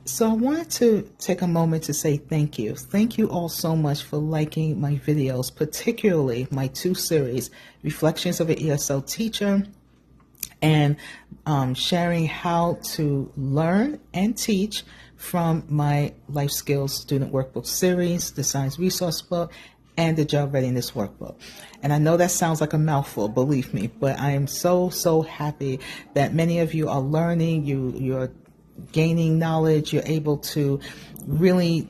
So I wanted to take a moment to say thank you. Thank you all so much for liking my videos, particularly my two series, Reflections of an ESL Teacher and sharing how to learn and teach from my Life Skills Student Workbook series, the Science Resource Book, and the Job Readiness Workbook. And I know that sounds like a mouthful, believe me, but I am so happy that many of you are learning, you're gaining knowledge, you're able to really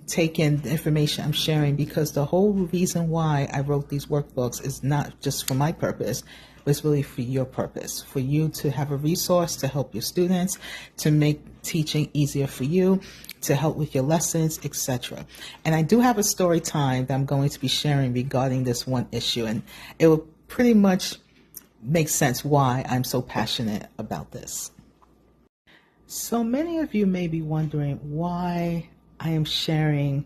take in the information I'm sharing, because the whole reason why I wrote these workbooks is not just for my purpose, but it's really for your purpose, for you to have a resource to help your students, to make teaching easier for you, to help with your lessons, etc. And I do have a story time that I'm going to be sharing regarding this one issue, and it will pretty much make sense why I'm so passionate about this. So many of you may be wondering why I am sharing,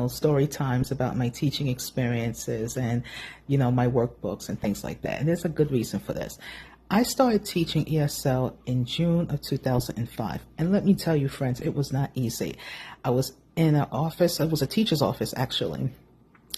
story times about my teaching experiences and, my workbooks and things like that. And there's a good reason for this. I started teaching ESL in June of 2005. And let me tell you, friends, it was not easy. I was in an office, it was a teacher's office actually,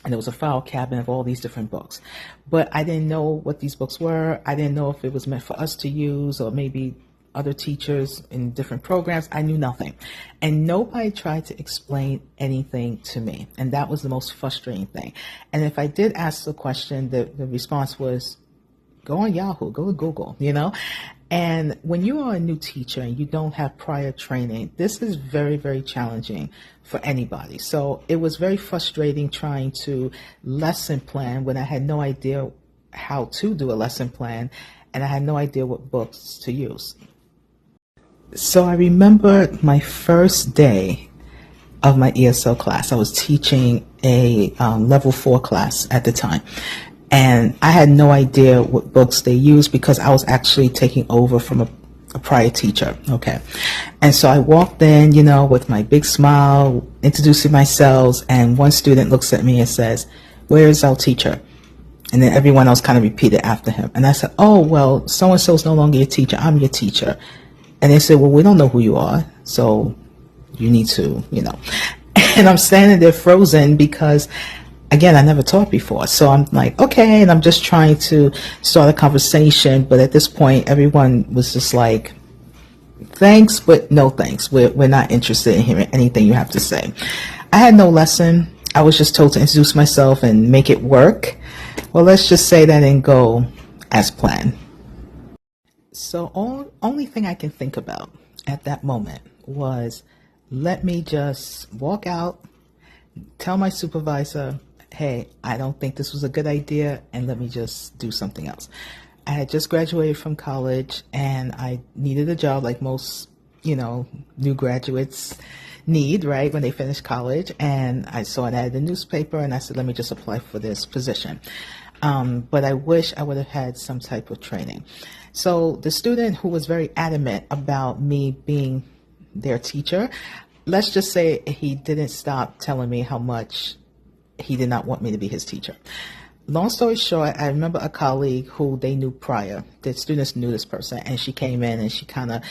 and there was a file cabinet of all these different books. But I didn't know what these books were. I didn't know if it was meant for us to use or maybe other teachers in different programs. I knew nothing. And nobody tried to explain anything to me. And that was the most frustrating thing. And if I did ask the question, the response was, go on Yahoo, go to Google, And when you are a new teacher and you don't have prior training, this is very challenging for anybody. So it was very frustrating trying to lesson plan when I had no idea how to do a lesson plan and I had no idea what books to use. So I remember my first day of my ESL class. I was teaching a level 4 class at the time. And I had no idea what books they used because I was actually taking over from a prior teacher. Okay. And so I walked in, with my big smile, introducing myself. And one student looks at me and says, "Where is our teacher?" And then everyone else kind of repeated after him. And I said, "Oh, well, so-and-so is no longer your teacher. I'm your teacher." And they said, "Well, we don't know who you are, so you need to, And I'm standing there frozen because, again, I never taught before. So I'm like, okay, and I'm just trying to start a conversation. But at this point, everyone was just like, thanks, but no thanks. We're not interested in hearing anything you have to say. I had no lesson. I was just told to introduce myself and make it work. Well, let's just say that didn't go as planned. So only thing I can think about at that moment was, let me just walk out, tell my supervisor, hey, I don't think this was a good idea, and let me just do something else. I had just graduated from college, and I needed a job like most, new graduates need, right, when they finish college. And I saw an ad in the newspaper, and I said, let me just apply for this position. But I wish I would have had some type of training. So the student who was very adamant about me being their teacher, let's just say he didn't stop telling me how much he did not want me to be his teacher. Long story short, I remember a colleague who they knew prior. The students knew this person, and she came in and she kind of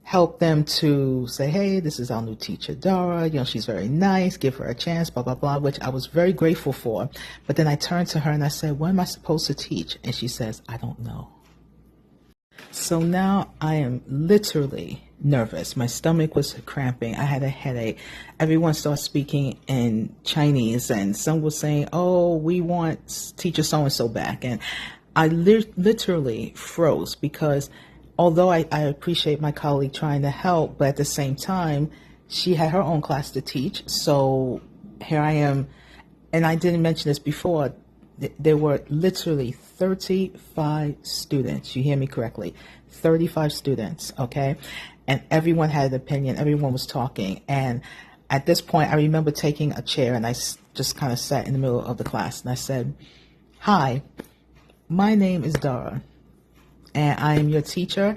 helped them to say, hey, this is our new teacher, Dara. She's very nice. Give her a chance, blah, blah, blah, which I was very grateful for. But then I turned to her and I said, what am I supposed to teach? And she says, I don't know. So now I am literally nervous. My stomach was cramping. I had a headache. Everyone started speaking in Chinese, and some were saying, oh, we want teacher so-and-so back. And I literally froze because although I appreciate my colleague trying to help, but at the same time, she had her own class to teach. So here I am, and I didn't mention this before, there were literally 35 students. You hear me correctly, 35 students, okay? And everyone had an opinion. Everyone was talking. And at this point, I remember taking a chair, and I just kind of sat in the middle of the class, and I said, hi, my name is Dara, and I am your teacher.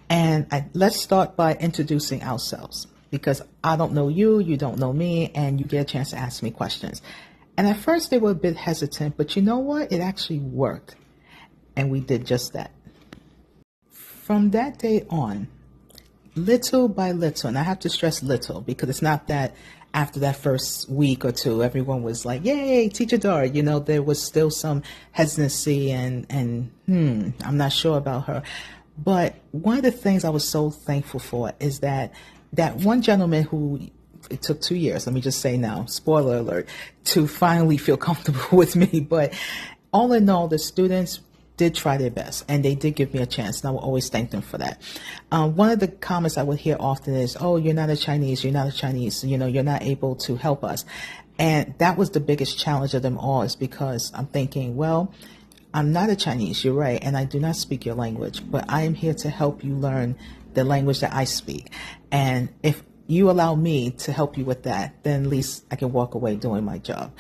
And let's start by introducing ourselves, because I don't know you, you don't know me, and you get a chance to ask me questions. And at first they were a bit hesitant, but you know what? It actually worked. And we did just that. From that day on, little by little, and I have to stress little because it's not that after that first week or two, everyone was like, yay, Teacher Dara. There was still some hesitancy and I'm not sure about her. But one of the things I was so thankful for is that one gentleman who, it took 2 years, let me just say now, spoiler alert, to finally feel comfortable with me. But all in all, the students did try their best, and they did give me a chance, and I will always thank them for that. One of the comments I would hear often is, oh, you're not a Chinese, you're not able to help us. And that was the biggest challenge of them all, is because I'm thinking, well, I'm not a Chinese, you're right, and I do not speak your language, but I am here to help you learn the language that I speak. And if you allow me to help you with that, then at least I can walk away doing my job.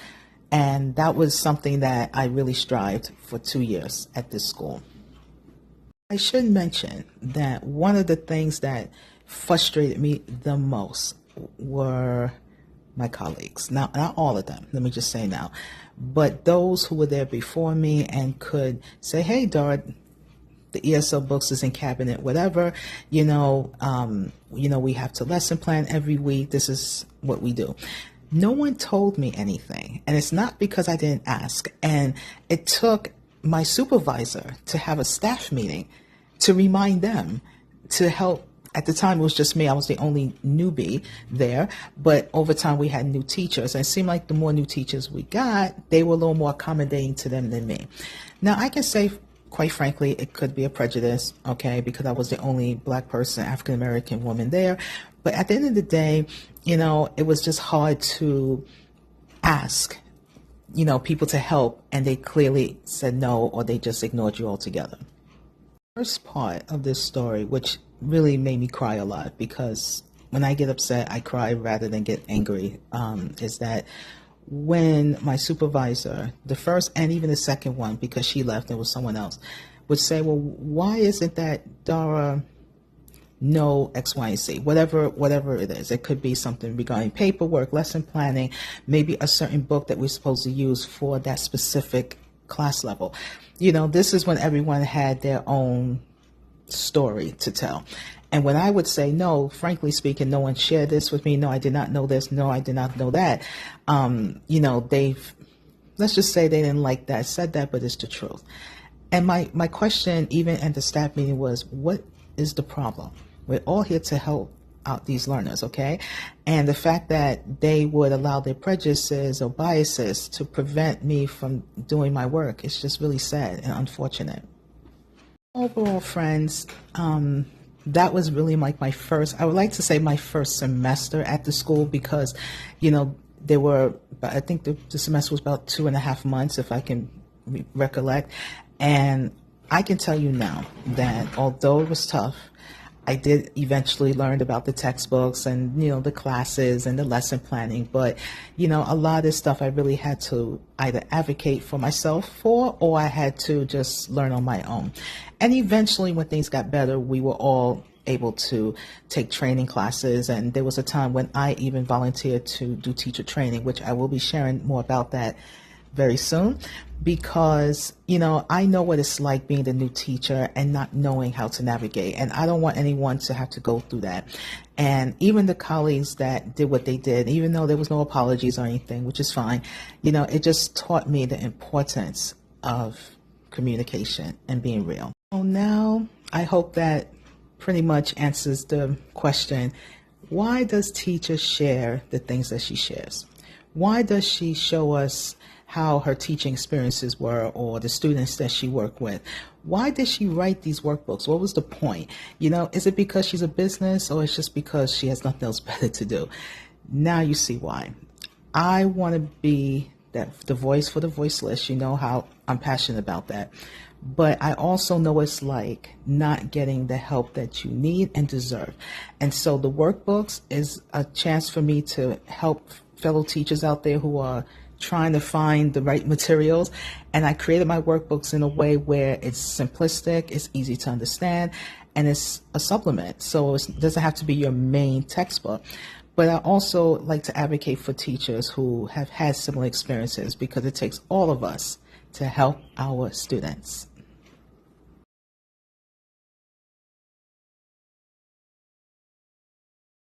And that was something that I really strived for 2 years at this school. I should mention that one of the things that frustrated me the most were my colleagues. Now, not all of them, let me just say now, but those who were there before me and could say, hey, Dara, the ESL books is in cabinet, whatever, we have to lesson plan every week. This is what we do. No one told me anything, and it's not because I didn't ask. And it took my supervisor to have a staff meeting to remind them to help. At the time, it was just me. I was the only newbie there, but over time we had new teachers, and it seemed like the more new teachers we got, they were a little more accommodating to them than me. Now, I can say, quite frankly, it could be a prejudice, okay, because I was the only Black person, African-American woman there. But at the end of the day, it was just hard to ask, people to help, and they clearly said no, or they just ignored you altogether. First part of this story, which really made me cry a lot, because when I get upset, I cry rather than get angry, is that when my supervisor, the first and even the second one, because she left, there was someone else, would say, well, why isn't that Dara know X, Y, and Z, whatever it is. It could be something regarding paperwork, lesson planning, maybe a certain book that we're supposed to use for that specific class level. This is when everyone had their own story to tell. And when I would say, no, frankly speaking, no one shared this with me. No, I did not know this. No, I did not know that. Let's just say they didn't like that, said that, but it's the truth. And my question, even at the staff meeting, was, what is the problem? We're all here to help out these learners, okay? And the fact that they would allow their prejudices or biases to prevent me from doing my work is just really sad and unfortunate. Overall, friends, that was really like my first semester at the school, because, there were, I think the semester was about 2.5 months, if I can recollect. And I can tell you now that although it was tough, I did eventually learn about the textbooks and, the classes and the lesson planning. But, a lot of this stuff I really had to either advocate for myself for, or I had to just learn on my own. And eventually, when things got better, we were all able to take training classes. And there was a time when I even volunteered to do teacher training, which I will be sharing more about that very soon, because, I know what it's like being the new teacher and not knowing how to navigate. And I don't want anyone to have to go through that. And even the colleagues that did what they did, even though there was no apologies or anything, which is fine, it just taught me the importance of communication and being real. So now I hope that pretty much answers the question, why does teacher share the things that she shares? Why does she show us how her teaching experiences were, or the students that she worked with? Why did she write these workbooks? What was the point? Is it because she's a business, or it's just because she has nothing else better to do? Now you see why. I want to be the voice for the voiceless. You know how I'm passionate about that. But I also know it's like not getting the help that you need and deserve. And so the workbooks is a chance for me to help fellow teachers out there who are trying to find the right materials. And I created my workbooks in a way where it's simplistic, it's easy to understand, and it's a supplement. So it doesn't have to be your main textbook. But I also like to advocate for teachers who have had similar experiences, because it takes all of us to help our students.